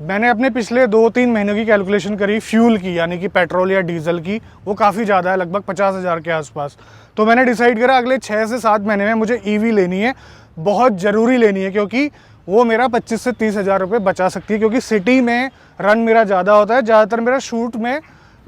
मैंने अपने पिछले 2-3 महीनों की कैलकुलेशन करी फ्यूल की, यानी कि पेट्रोल या डीजल की, वो काफ़ी ज़्यादा है, लगभग 50,000 के आसपास। तो मैंने डिसाइड करा अगले 6 से 7 महीने में मुझे ईवी लेनी है, बहुत ज़रूरी लेनी है, क्योंकि वो मेरा 25 से 30 हज़ार रुपये बचा सकती है। क्योंकि सिटी में रन मेरा ज़्यादा होता है, ज़्यादातर मेरा शूट में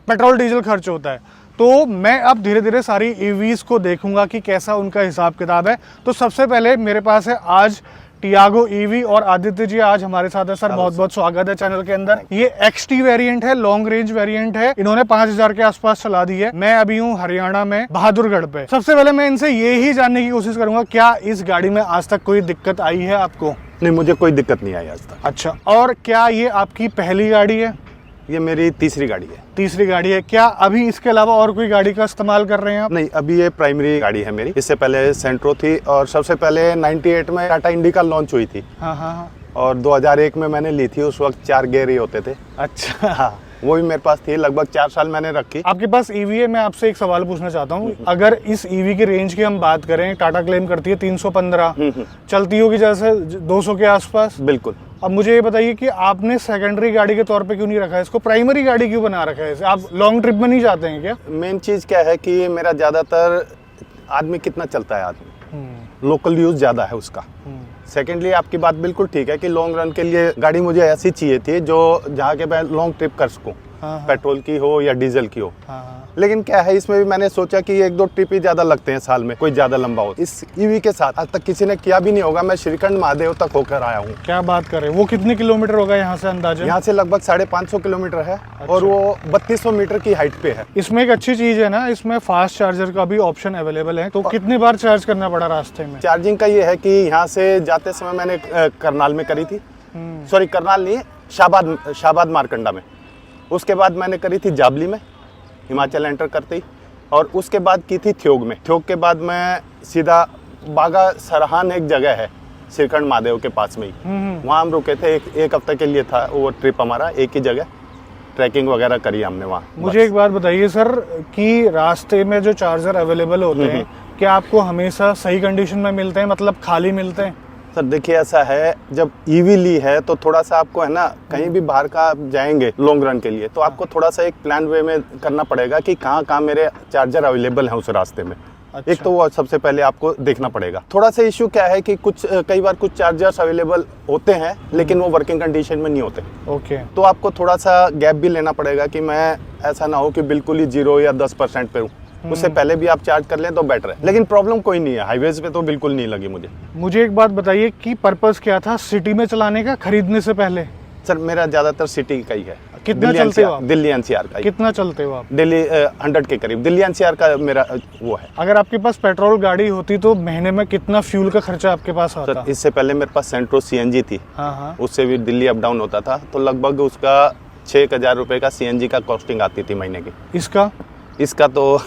पेट्रोल डीजल खर्च होता है। तो मैं अब धीरे धीरे सारी ईवीज़ को देखूंगा कि कैसा उनका हिसाब किताब है। तो सबसे पहले मेरे पास है आज टियागो ईवी, और आदित्य जी आज हमारे साथ है। सर बहुत बहुत स्वागत है चैनल के अंदर। ये XT वेरिएंट है, लॉन्ग रेंज वेरिएंट है, इन्होंने 5,000 के आसपास चला दी है। मैं अभी हूँ हरियाणा में बहादुरगढ़ पे। सबसे पहले मैं इनसे ये ही जानने की कोशिश करूंगा, क्या इस गाड़ी में आज तक कोई दिक्कत आई है आपको? नहीं, मुझे कोई दिक्कत नहीं आई आज तक। अच्छा, और क्या ये आपकी पहली गाड़ी है? ये मेरी तीसरी गाड़ी है। तीसरी गाड़ी है। क्या अभी इसके अलावा और कोई गाड़ी का इस्तेमाल कर रहे हैं आप? नहीं, अभी ये प्राइमरी गाड़ी है मेरी। इससे पहले सेंट्रो थी, और सबसे पहले 98 में टाटा इंडिका लॉन्च हुई थी। हाँ। और 2001 में मैंने ली थी, उस वक्त 4 गेयर ही होते थे। अच्छा। हाँ, वो भी मेरे पास थी, लगभग 4 साल मैंने रखी। आपके पास ईवी है, मैं आपसे एक सवाल पूछना चाहता हूँ। अगर इस ईवी की रेंज की हम बात करें, टाटा क्लेम करती है 315, चलती होगी जैसे 200 के आसपास। बिल्कुल। अब मुझे ये बताइए कि आपने सेकेंडरी गाड़ी के तौर पे क्यों नहीं रखा है इसको, प्राइमरी गाड़ी क्यों बना रखा है इसे? आप लॉन्ग ट्रिप में नहीं जाते हैं क्या? मेन चीज क्या है कि मेरा ज्यादातर आदमी कितना चलता है, आदमी लोकल यूज ज्यादा है उसका। सेकेंडली आपकी बात बिल्कुल ठीक है कि लॉन्ग रन के लिए गाड़ी मुझे ऐसी चाहिए थी जो जहाँ के मैं लॉन्ग ट्रिप कर सकूँ, पेट्रोल की हो या डीजल की हो। लेकिन क्या है, इसमें भी मैंने सोचा कि 1-2 ट्रिप ही ज्यादा लगते हैं साल में, कोई ज्यादा लंबा हो। इस ईवी के साथ आज तक किसी ने किया भी नहीं होगा। मैं श्रीखंड महादेव तक होकर आया हूँ। क्या बात कर रहे हैं? वो कितने किलोमीटर होगा यहाँ से अंदाजा? यहाँ से लगभग 550 किलोमीटर है। अच्छा। और वो 3200 मीटर की हाइट पे है। इसमें एक अच्छी चीज है ना, इसमें फास्ट चार्जर का भी ऑप्शन अवेलेबल है। तो कितनी बार चार्ज करना पड़ा रास्ते में? चार्जिंग का ये है कि यहाँ से जाते समय मैंने करनाल में करी थी, सॉरी करनाल नहीं, शाहबाद मारकंडा में। उसके बाद मैंने करी थी जाबली में, हिमाचल एंटर करते ही, और उसके बाद की थी थ्योग में। थ्योग के बाद मैं सीधा बागा सरहान एक जगह है श्रीखंड महादेव के पास में ही, वहाँ हम रुके थे। एक हफ्ते के लिए था वो ट्रिप हमारा, एक ही जगह ट्रैकिंग वगैरह करी हमने वहाँ। मुझे एक बात बताइए सर कि रास्ते में जो चार्जर अवेलेबल होते हैं, क्या आपको हमेशा सही कंडीशन में मिलते हैं, मतलब खाली मिलते हैं? सर देखिए, ऐसा है, जब ईवी ली है तो थोड़ा सा आपको है ना, कहीं भी बाहर का आप जाएंगे लॉन्ग रन के लिए, तो आपको थोड़ा सा एक प्लान वे में करना पड़ेगा कि कहाँ मेरे चार्जर अवेलेबल हैं उस रास्ते में। अच्छा। एक तो वो सबसे पहले आपको देखना पड़ेगा। थोड़ा सा इश्यू क्या है कि कई बार कुछ चार्जर्स अवेलेबल होते हैं, लेकिन वो वर्किंग कंडीशन में नहीं होते। ओके। तो आपको थोड़ा सा गैप भी लेना पड़ेगा कि मैं ऐसा ना हो कि बिल्कुल ही 0 या 10% पे हूँ। उससे पहले भी आप चार्ज कर लें तो बेटर है। लेकिन प्रॉब्लम कोई नहीं है, हाईवेज पे तो बिल्कुल नहीं लगी मुझे। एक बात बताइए कि पर्पस क्या था सिटी में चलाने का, खरीदने से पहले? सर मेरा ज्यादातर सिटी का ही है। कितना चलते हो आप? दिल्ली NCR का। कितना चलते हो आप? दिल्ली 100 के करीब। दिल्ली NCR का मेरा वो है। अगर आपके पास पेट्रोल गाड़ी होती तो महीने में कितना फ्यूल का खर्चा आपके पास आता? सर इससे पहले मेरे पास सेंट्रो CNG थी। हाँ। उससे भी दिल्ली अप डाउन होता था, तो लगभग उसका 6,000 रुपए का CNG का कॉस्टिंग आती थी महीने की। इसका तो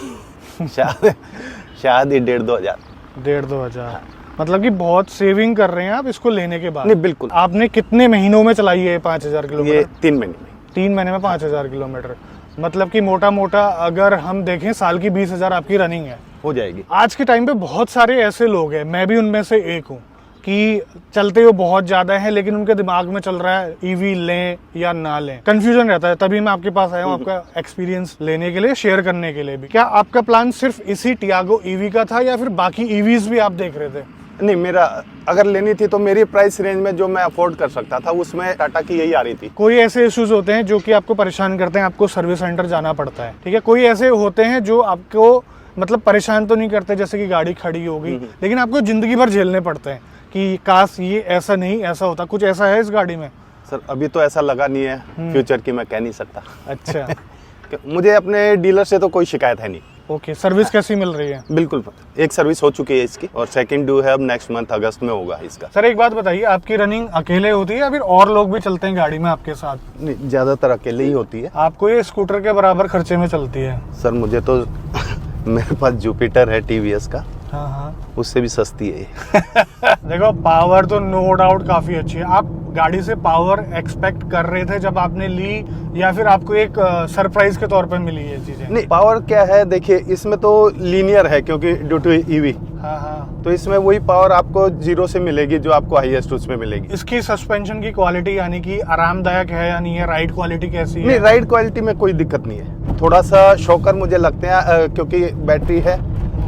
शायद ही 1,500-2 हज़ार। 1,500-2 हज़ार, मतलब कि बहुत सेविंग कर रहे हैं आप इसको लेने के बाद? नहीं, बिल्कुल। आपने कितने महीनों में चलाई है 5,000 किलोमीटर? ये 3 महीने में। 3 महीने में 5,000 किलोमीटर, मतलब कि मोटा अगर हम देखें साल की 20,000 आपकी रनिंग है, हो जाएगी। आज के टाइम पे बहुत सारे ऐसे लोग हैं, मैं भी उनमें से एक हूँ, कि चलते हुए बहुत ज्यादा है, लेकिन उनके दिमाग में चल रहा है ईवी लें या ना लें, कंफ्यूजन रहता है। तभी मैं आपके पास आया हूँ आपका एक्सपीरियंस लेने के लिए, शेयर करने के लिए भी। क्या आपका प्लान सिर्फ इसी टियागो ईवी का था या फिर बाकी ईवीज भी आप देख रहे थे? नहीं, मेरा अगर लेनी थी तो मेरी प्राइस रेंज में जो मैं अफोर्ड कर सकता था उसमें टाटा की यही आ रही थी। कोई ऐसे इश्यूज होते हैं जो कि आपको परेशान करते हैं, आपको सर्विस सेंटर जाना पड़ता है, ठीक है? कोई ऐसे होते हैं जो आपको मतलब परेशान तो नहीं करते, जैसे कि गाड़ी खड़ी होगी, लेकिन आपको जिंदगी भर झेलने पड़ते हैं कि काश ये ऐसा नहीं ऐसा होता? कुछ ऐसा है इस गाड़ी में? सर अभी तो ऐसा लगा नहीं है, फ्यूचर की मैं कह नहीं सकता। अच्छा। मुझे अपने डीलर से तो कोई शिकायत है नहीं। ओके। सर्विस कैसी मिल रही है? बिल्कुल, एक सर्विस हो चुकी है इसकी, और सेकंड ड्यू है अब नेक्स्ट मंथ अगस्त में होगा इसका। सर एक बात बताइए, आपकी रनिंग अकेले होती है या फिर और लोग भी चलते हैं गाड़ी में आपके साथ? नहीं, ज्यादातर अकेले ही होती है। आपको ये स्कूटर के बराबर खर्चे में चलती है? सर मुझे तो मेरे पास जुपिटर है TVS का। हाँ, उससे भी सस्ती है ये। देखो पावर तो नो डाउट काफी अच्छी है। आप गाड़ी से पावर एक्सपेक्ट कर रहे थे जब आपने ली, या फिर आपको एक सरप्राइज के तौर पे मिली ये चीजें? नहीं, पावर क्या है, देखिए इसमें तो लीनियर है क्योंकि ड्यू टू ईवी। हाँ हाँ। तो इसमें वही पावर आपको 0 से मिलेगी जो आपको हाईएस्ट उसमें मिलेगी। इसकी सस्पेंशन की क्वालिटी यानी कि आरामदायक है या नहीं है, राइड क्वालिटी कैसी है? नहीं, राइड क्वालिटी में कोई दिक्कत नहीं है। थोड़ा सा शॉकर मुझे लगते हैं क्योंकि बैटरी है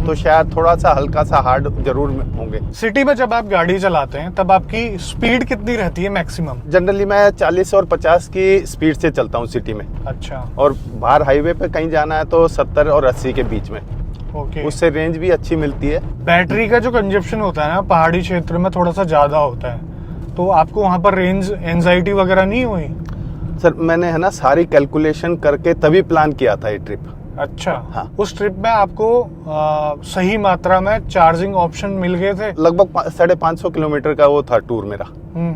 तो शायद थोड़ा सा हल्का सा हार्ड जरूर होंगे। सिटी में जब आप गाड़ी चलाते हैं तब आपकी स्पीड कितनी रहती है मैक्सिमम? जनरली मैं 40 और 50 की स्पीड से चलता हूँ सिटी में। अच्छा। और बाहर हाईवे पे कहीं जाना है तो 70 और 80 के बीच में। ओके। उससे रेंज भी अच्छी मिलती है। बैटरी का जो कंजप्शन होता है ना पहाड़ी क्षेत्र में थोड़ा सा ज्यादा होता है, तो आपको वहाँ पर रेंज एंजाइटी वगैरह नहीं हुई? सर मैंने है ना सारी कैलकुलेशन करके तभी प्लान किया था ये ट्रिप। अच्छा। हाँ। उस ट्रिप में आपको सही मात्रा में चार्जिंग ऑप्शन मिल गए थे? लगभग 550 किलोमीटर का वो था टूर मेरा,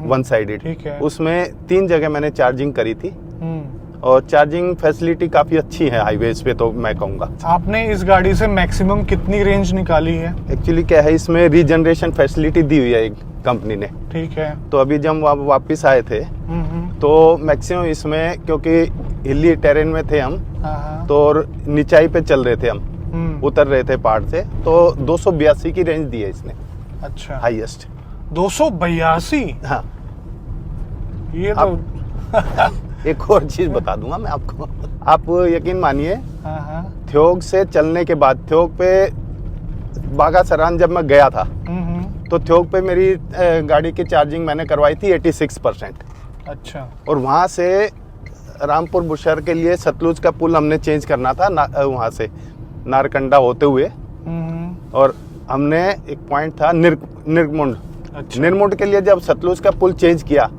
वन साइडेड। ठीक है। उसमें 3 जगह मैंने चार्जिंग करी थी और चार्जिंग फैसिलिटी काफी अच्छी है हाईवेज पे, तो मैं कहूँगा। आपने इस गाड़ी से मैक्सिमम कितनी रेंज निकाली है? एक्चुअली क्या है, इसमें रीजनरेशन फैसिलिटी दी हुई है एक कंपनी ने। ठीक है। तो अभी जब वापस आए थे तो मैक्सिमम इसमें, क्योंकि हिली टेरेन में थे हम, हाँ। तो निचाई पे चल रहे थे हम, उतर रहे थे पहाड़ से, तो 282 की रेंज दी है इसने। अच्छा। हाईएस्ट 282? हाँ। ये तो एक और चीज बता दूंगा मैं आपको, आप यकीन मानिए, हाँ। थ्योग से चलने के बाद, थ्योग पे बागा सरान जब मैं गया था तो थ्योग पे मेरी गाड़ी की चार्जिंग मैंने करवाई थी 86%। अच्छा। और वहाँ से रामपुर बुशहर के लिए सतलुज का पुल हमने चेंज करना था वहाँ से नारकंडा होते हुए, और हमने एक पॉइंट था निर्मुंड। अच्छा। निर्मुंड के लिए जब सतलुज का पुल चेंज किया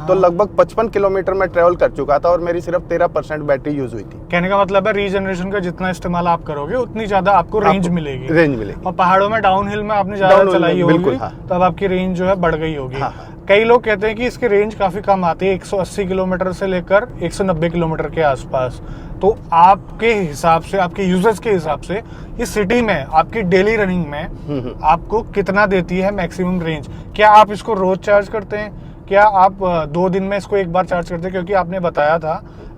तो लगभग 55 किलोमीटर में ट्रेवल कर चुका था और मेरी सिर्फ 13% बैटरी यूज हुई थी। कहने का मतलब है रीजनरेशन का जितना इस्तेमाल आप करोगे उतनी ज्यादा आपको रेंज मिलेगी। और पहाड़ों में डाउनहिल में आपने ज्यादा चलाई होगी, हाँ। तब आपकी रेंज जो है बढ़ गई होगी। हाँ। कई लोग कहते हैं कि इसकी रेंज काफी कम आती है, 180 किलोमीटर से लेकर 190 किलोमीटर के आसपास। तो आपके हिसाब से, आपके यूजर्स के हिसाब से, इस सिटी में आपकी डेली रनिंग में आपको कितना देती है मैक्सिमम रेंज? क्या आप इसको रोज चार्ज करते हैं? क्या आप 2 दिन में इसको एक बार चार्ज करते हैं? क्योंकि आपने बताया था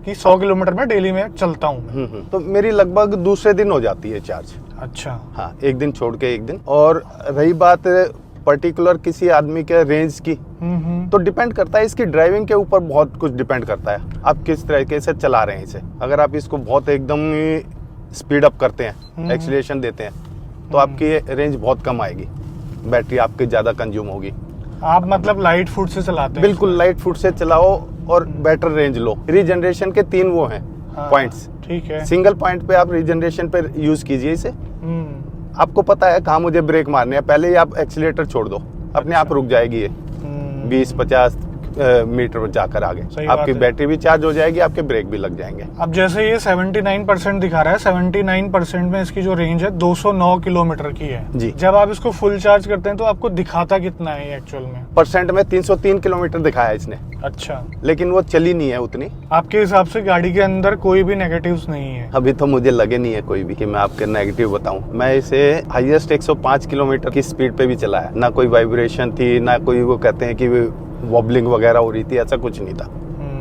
कि 100 किलोमीटर में डेली में चलता हूँ। तो मेरी लगभग दूसरे दिन हो जाती है चार्ज। अच्छा। हाँ, एक दिन छोड़ के एक दिन। और रही बात पर्टिकुलर किसी आदमी के रेंज की, तो डिपेंड करता है, इसकी ड्राइविंग के ऊपर बहुत कुछ डिपेंड करता है, आप किस तरीके से चला रहे हैं इसे। अगर आप इसको बहुत एकदम स्पीड अप करते हैं, एक्सीलरेशन देते हैं, तो आपकी रेंज बहुत कम आएगी, बैटरी आपकी ज्यादा कंज्यूम होगी। आप मतलब लाइट फुट से चलाते हैं? बिल्कुल लाइट फुट से चलाओ और बेटर रेंज लो। रीजनरेशन के 3 वो हैं पॉइंट्स। ठीक है। सिंगल पॉइंट पे आप रीजनरेशन पे यूज कीजिए इसे। आपको पता है कहाँ मुझे ब्रेक मारने है, पहले ही आप एक्सीलेटर छोड़ दो, अपने आप रुक जाएगी ये 20-50 मीटर जाकर आगे। आपकी बैटरी भी चार्ज हो जाएगी, आपके ब्रेक भी लग जाएंगे। अब जैसे ये 79% दिखा रहा है, 79% में इसकी जो रेंज है 209 किलोमीटर की है जी। जब आप इसको फुल चार्ज करते हैं तो आपको दिखाता कितना है एक्चुअल में? परसेंट में 303 किलोमीटर दिखाया इसने। अच्छा। लेकिन वो चली नहीं है उतनी। आपके हिसाब से गाड़ी के अंदर कोई भी नेगेटिव्स नहीं है? अभी तो मुझे लगे नहीं है कोई भी कि मैं आपके नेगेटिव बताऊं। मैं इसे हाईएस्ट 105 किलोमीटर की स्पीड पे भी चलाया, ना कोई वाइब्रेशन थी, ना कोई वो कहते हैं कि वॉबलिंग वगैरह हो रही थी, ऐसा कुछ नहीं था।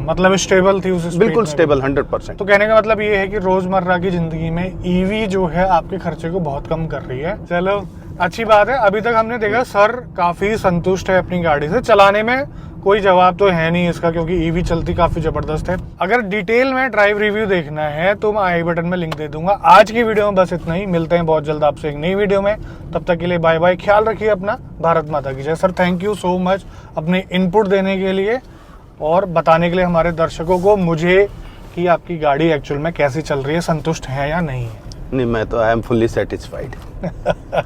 मतलब स्टेबल थी उस स्पीड? बिल्कुल स्टेबल, 100%। तो कहने का मतलब ये है कि रोजमर्रा की जिंदगी में ईवी जो है आपके खर्चे को बहुत कम कर रही है। चलो अच्छी बात है। अभी तक हमने देखा सर काफी संतुष्ट है अपनी गाड़ी से, चलाने में कोई जवाब तो है नहीं इसका, क्योंकि ईवी चलती काफी जबरदस्त है। अगर डिटेल में ड्राइव रिव्यू देखना है तो मैं आई बटन में लिंक दे दूंगा। आज की वीडियो में बस इतना ही, मिलते हैं बहुत जल्द आपसे एक नई वीडियो में। तब तक के लिए बाय बाय, ख्याल रखिए अपना, भारत माता की जय। Sir thank you so much अपने इनपुट देने के लिए और बताने के लिए हमारे दर्शकों को मुझे कि आपकी गाड़ी एक्चुअल में कैसी चल रही है, संतुष्ट है या नहीं है। नहीं, मैं तो आई एम फुल्ली सेटिस्फाइड।